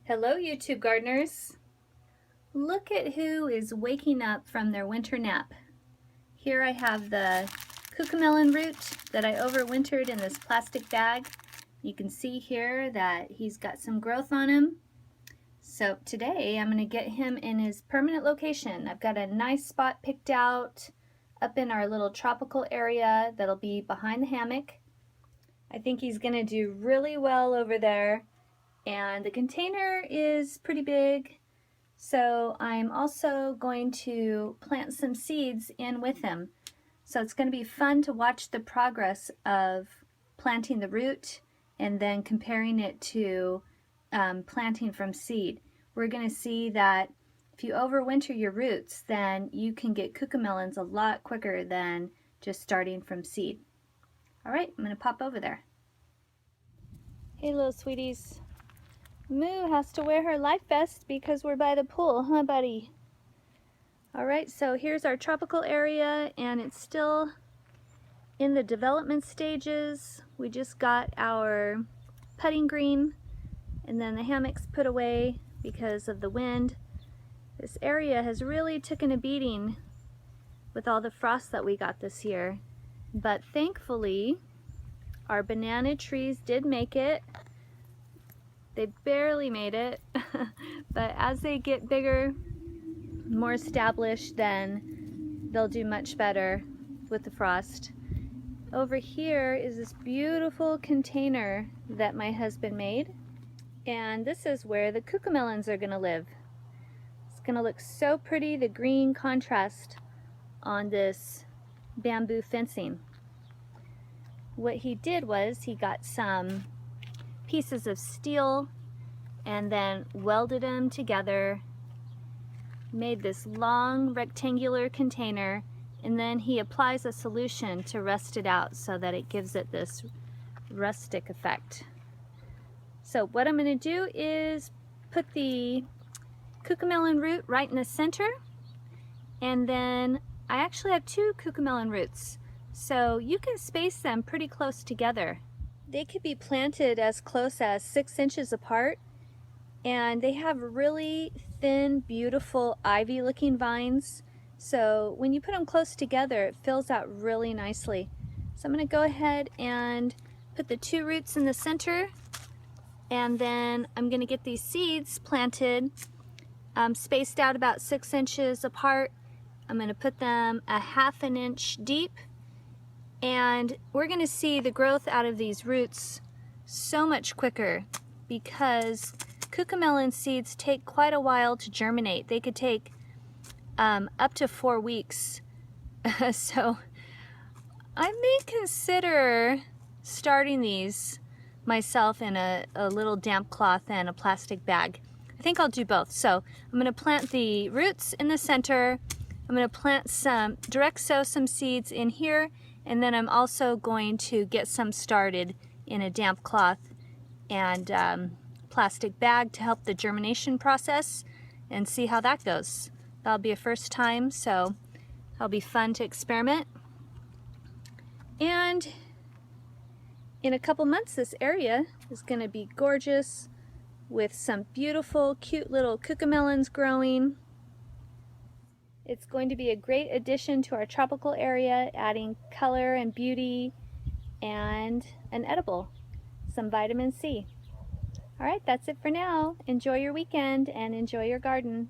Hello, YouTube gardeners. Look at who is waking up from their winter nap. Here I have the cucamelon root that I overwintered in this plastic bag. You can see here that he's got some growth on him. So today I'm going to get him in his permanent location. I've got a nice spot picked out up in our little tropical area that'll be behind the hammock. I think he's going to do really well over there. And the container is pretty big, so I'm also going to plant some seeds in with him. So it's going to be fun to watch the progress of planting the root and then comparing it to planting from seed. We're going to see that if you overwinter your roots, then you can get cucamelons a lot quicker than just starting from seed. All right, I'm going to pop over there. Hey, little sweeties. Moo has to wear her life vest because we're by the pool, huh, buddy? Alright, so here's our tropical area, and it's still in the development stages. We just got our putting green, and then the hammocks put away because of the wind. This area has really taken a beating with all the frost that we got this year. But thankfully, our banana trees did make it. They barely made it, but as they get bigger, more established, then they'll do much better with the frost. Over here is this beautiful container that my husband made, and this is where the cucamelons are gonna live. It's gonna look so pretty, the green contrast on this bamboo fencing. What he did was he got some pieces of steel and then welded them together, made this long rectangular container, and then he applies a solution to rust it out so that it gives it this rustic effect. So what I'm going to do is put the cucamelon root right in the center, and then I actually have two cucamelon roots, so you can space them pretty close together. They could be planted as close as 6 inches apart, and they have really thin, beautiful ivy looking vines. So when you put them close together, it fills out really nicely. So I'm going to go ahead and put the two roots in the center, and then I'm going to get these seeds planted, spaced out about 6 inches apart. I'm going to put them a ½ an inch deep, and we're going to see the growth out of these roots so much quicker because cucamelon seeds take quite a while to germinate. They could take up to 4 weeks. So I may consider starting these myself in a little damp cloth and a plastic bag. I think I'll do both. So I'm going to plant the roots in the center. I'm going to plant direct sow some seeds in here, and then I'm also going to get some started in a damp cloth and plastic bag to help the germination process and see how that goes. That'll be a first time, so that'll be fun to experiment. And in a couple months, this area is going to be gorgeous with some beautiful, cute little cucamelons growing. It's going to be a great addition to our tropical area, adding color and beauty and an edible, some vitamin C. All right, that's it for now. Enjoy your weekend and enjoy your garden.